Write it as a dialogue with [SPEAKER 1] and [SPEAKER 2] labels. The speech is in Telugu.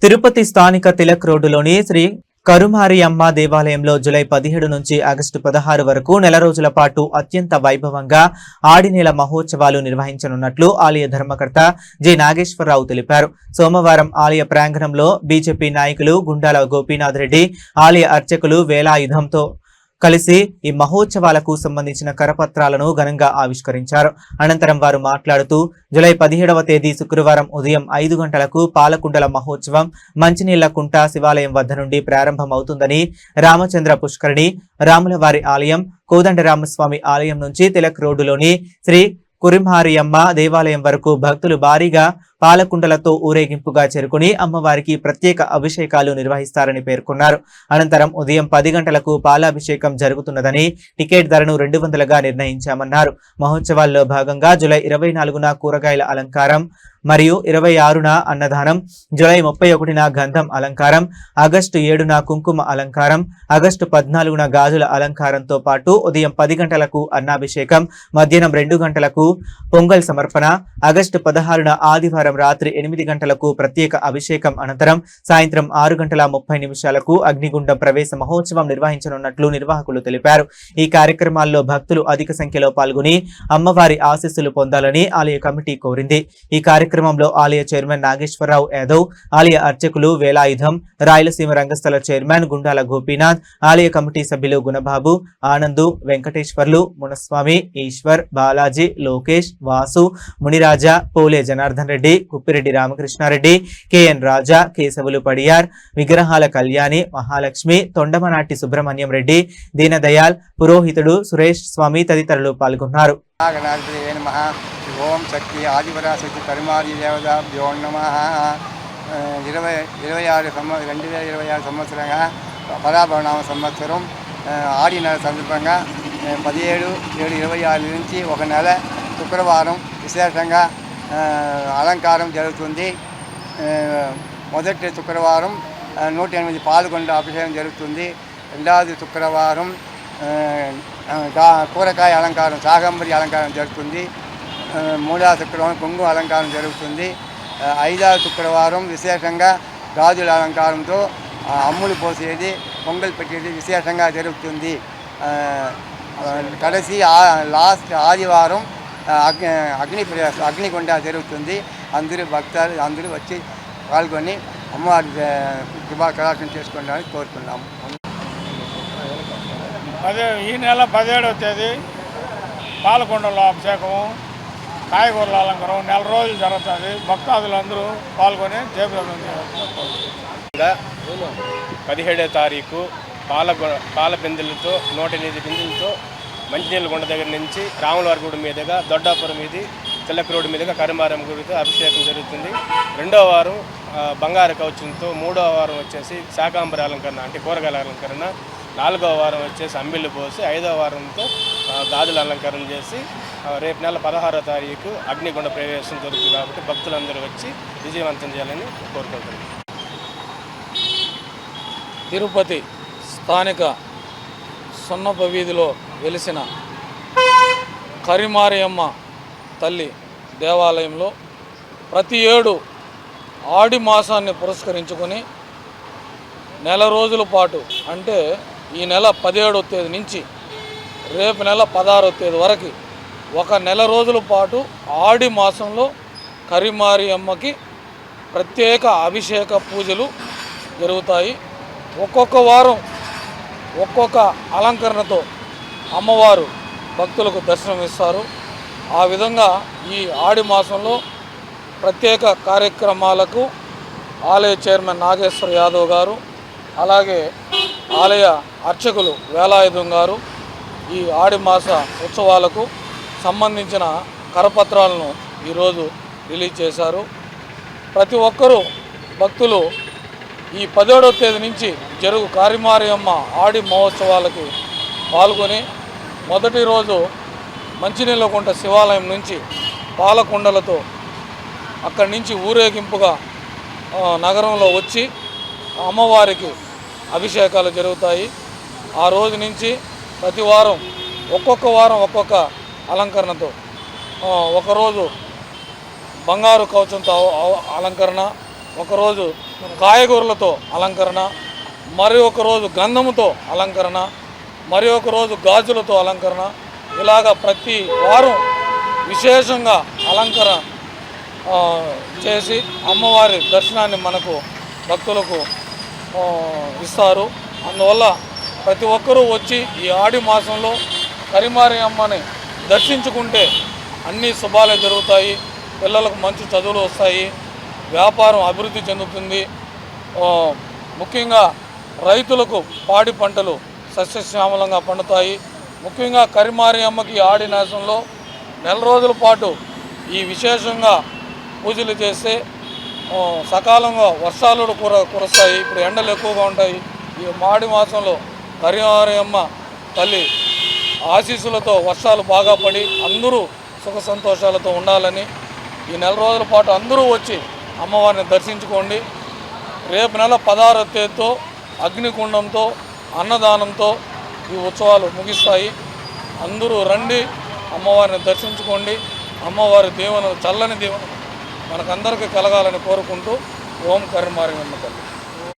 [SPEAKER 1] తిరుపతి స్థానిక తిలక్ రోడ్డులోని శ్రీ కరుమారి అమ్మ దేవాలయంలో జూలై 17 నుంచి ఆగస్టు 16 వరకు నెల రోజుల పాటు అత్యంత వైభవంగా ఆడినేల మహోత్సవాలు నిర్వహించనున్నట్లు ఆలయ ధర్మకర్త జె నాగేశ్వరరావు తెలిపారు. సోమవారం ఆలయ ప్రాంగణంలో బీజేపీ నాయకులు గుండాల గోపీనాథ్ రెడ్డి, ఆలయ అర్చకులు వేలాయుధంతో కలిసి ఈ మహోత్సవాలకు సంబంధించిన కరపత్రాలను ఘనంగా ఆవిష్కరించారు. అనంతరం వారు మాట్లాడుతూ జూలై 17వ తేదీ శుక్రవారం ఉదయం 5 గంటలకు పాలకుండల మహోత్సవం మంచినీళ్ల కుంట శివాలయం వద్ద నుండి ప్రారంభమవుతుందని, రామచంద్ర పుష్కరిణి, రాములవారి ఆలయం, కోదండరామస్వామి ఆలయం నుంచి తిలక్ రోడ్డులోని శ్రీ కురిమారియమ్మ దేవాలయం వరకు భక్తులు భారీగా పాలకుండలతో ఊరేగింపుగా చేరుకుని అమ్మవారికి ప్రత్యేక అభిషేకాలు నిర్వహిస్తారని పేర్కొన్నారు. అనంతరం ఉదయం 10 గంటలకు పాలాభిషేకం జరుగుతున్నదని, టికెట్ ధరను 200గా నిర్ణయించామన్నారు. మహోత్సవాల్లో భాగంగా జూలై 24న కూరగాయల అలంకారం మరియు 26న అన్నదానం, జూలై 31న గంధం అలంకారం, ఆగస్టు 7న కుంకుమ అలంకారం, ఆగస్టు 14న గాజుల అలంకారంతో పాటు ఉదయం 10 గంటలకు అన్నాభిషేకం, మధ్యాహ్నం 2 గంటలకు పొంగల్ సమర్పణ, ఆగస్టు 16న ఆదివారం రాత్రి 8 గంటలకు ప్రత్యేక అభిషేకం అనంతరం సాయంత్రం 6:30 అగ్నిగుండం ప్రవేశ మహోత్సవం నిర్వహించనున్నట్లు నిర్వాహకులు తెలిపారు. ఈ కార్యక్రమాల్లో భక్తులు అధిక సంఖ్యలో పాల్గొని అమ్మవారి ఆశీస్సులు పొందాలని ఆలయ కమిటీ కోరింది. ఈ కార్యక్రమంలో ఆలయ చైర్మన్ నాగేశ్వరరావు యాదవ్, ఆలయ అర్చకులు వేలాయుధం, రాయలసీమ రంగస్థల చైర్మన్ గుండాల గోపీనాథ్, ఆలయ కమిటీ సభ్యులు గుణబాబు, ఆనందు, వెంకటేశ్వర్లు, మునస్వామి, ఈశ్వర్, బాలాజీ, లోకేష్, వాసు, మునిరాజా, పోలే జనార్దన్ రెడ్డి, కుప్పిరెడ్డి రామకృష్ణారెడ్డి, కెఎన్ రాజా, కేశవులు పడియార్, విగ్రహాల కళ్యాణి, మహాలక్ష్మి, తొండమనాటి సుబ్రహ్మణ్యం రెడ్డి, దీనదయాల్, పురోహితుడు సురేష్ స్వామి తదితరులు పాల్గొన్నారు.
[SPEAKER 2] ఓం శక్తి ఆదిపరాశక్తి కరుమారి దేవతాభ్యో నమః. 2026 సంవత్సరంగా పరాభవనామ సంవత్సరం ఆడి నెల సందర్భంగా 17/7/26 నుంచి ఒక నెల శుక్రవారం విశేషంగా అలంకారం జరుగుతుంది. మొదటి శుక్రవారం 108 పాల్గొండ అభిషేకం జరుగుతుంది. రెండవది శుక్రవారం కూరగాయ అలంకారం, శాకంబరి అలంకారం జరుగుతుంది. మూడవ శుక్రవారం కొంగు అలంకారం జరుగుతుంది. 5వ శుక్రవారం విశేషంగా గాజుల అలంకారంతో అమ్ములు పోసేది, పొంగల్ పెట్టేది విశేషంగా జరుగుతుంది. కడసి లాస్ట్ ఆదివారం అగ్నిగుండ జరుగుతుంది. అందరూ భక్తులు అందరూ వచ్చి పాల్గొని అమ్మవారి కృపా కటాక్షం చేసుకోవడానికి కోరుతున్నాము.
[SPEAKER 3] ఈ నెల 17వ తేదీ పాలకొండలో అభిషేకం, కాయగూరల అలంకారం నెల రోజులు జరుగుతుంది. భక్తాదులందరూ పాల్గొని జయప్రదం చేస్తారు.
[SPEAKER 4] 17వ తారీఖు పాల బిందెలతో 108 బిందెలతో మంచినీళ్ళ గుండ దగ్గర నుంచి రాములవారి గుడి మీదుగా దొడ్డాపురం మీది తిలక్ రోడ్డు మీదుగా కరుమారమ్మ గుడితో అభిషేకం జరుగుతుంది. 2వ వారం బంగారు కవచంతో, 3వ వారం వచ్చేసి శాకాంబరి అలంకరణ అంటే కూరగాయల అలంకరణ, 4వ వారం వచ్చేసి అంబిళ్ళు పోసి, 5వ వారంతో గాజుల అలంకరణ చేసి రేపు నెల 16వ తారీఖు అగ్నిగుండ ప్రవేశం జరుగుతుంది. కాబట్టి భక్తులందరూ వచ్చి విజయవంతం చేయాలని కోరుకుంటున్నాం.
[SPEAKER 5] తిరుపతి స్థానిక సున్నప వీధిలో వెలిసిన కరిమారియమ్మ తల్లి దేవాలయంలో ప్రతి ఏడు ఆడి మాసాన్ని పురస్కరించుకొని నెల రోజుల పాటు, అంటే ఈ నెల 17వ తేదీ నుంచి రేపు నెల 16వ తేదీ వరకు ఒక నెల రోజుల పాటు ఆడి మాసంలో కరిమారియమ్మకి ప్రత్యేక అభిషేక పూజలు జరుగుతాయి. ఒక్కొక్క వారం ఒక్కొక్క అలంకరణతో అమ్మవారు భక్తులకు దర్శనం ఇస్తారు. ఆ విధంగా ఈ ఆడి మాసంలో ప్రత్యేక కార్యక్రమాలకు ఆలయ చైర్మన్ నాగేశ్వర యాదవ్ గారు, అలాగే ఆలయ అర్చకులు వేలాయుధం గారు ఈ ఆడి మాస ఉత్సవాలకు సంబంధించిన కరపత్రాలను ఈరోజు రిలీజ్ చేశారు. ప్రతి ఒక్కరూ భక్తులు ఈ 17వ తేదీ నుంచి జరుగు కరిమారియమ్మ ఆడి మహోత్సవాలకి పాల్గొని మొదటి రోజు మంచినీళ్ళకుంట శివాలయం నుంచి పాలకుండలతో అక్కడి నుంచి ఊరేగింపుగా నగరంలో వచ్చి అమ్మవారికి అభిషేకాలు జరుగుతాయి. ఆ రోజు నుంచి ప్రతి వారం ఒక్కొక్క అలంకరణతో, ఒకరోజు బంగారు కవచంతో అలంకరణ, ఒకరోజు కాయగూరలతో అలంకరణ, మరి ఒక రోజు గంధముతో అలంకరణ, మరి ఒక రోజు గాజులతో అలంకరణ, ఇలాగ ప్రతి వారం విశేషంగా అలంకరణ చేసి అమ్మవారి దర్శనాన్ని మనకు భక్తులకు ఇస్తారు. అందువల్ల ప్రతి ఒక్కరూ వచ్చి ఈ ఆడి మాసంలో కరిమారి అమ్మని దర్శించుకుంటే అన్ని శుభాలే జరుగుతాయి, పిల్లలకు మంచి చదువులు వస్తాయి, వ్యాపారం అభివృద్ధి చెందుతుంది. ముఖ్యంగా రైతులకు పాడి పంటలు సస్యశ్యామలంగా పండుతాయి. ముఖ్యంగా కరిమారి అమ్మకి ఆడి మాసంలో నెల రోజుల పాటు ఈ విశేషంగా పూజలు చేస్తే సకాలంగా వర్షాలు కురుస్తాయి. ఇప్పుడు ఎండలు ఎక్కువగా ఉంటాయి. ఈ మాడి మాసంలో కరిమారి అమ్మ తల్లి ఆశీస్సులతో వర్షాలు బాగా పడి అందరూ సుఖ సంతోషాలతో ఉండాలని ఈ నెల రోజుల పాటు అందరూ వచ్చి అమ్మవారిని దర్శించుకోండి. రేపు నెల 16వ తేదీతో అగ్నికుండంతో అన్నదానంతో ఈ ఉత్సవాలు ముగిస్తాయి. అందరూ రండి, అమ్మవారిని దర్శించుకోండి. అమ్మవారి దీవెనలు, చల్లని దీవెనలు మనకందరికీ కలగాలని కోరుకుంటూ ఓం కరిమారి అమ్మ తల్లి.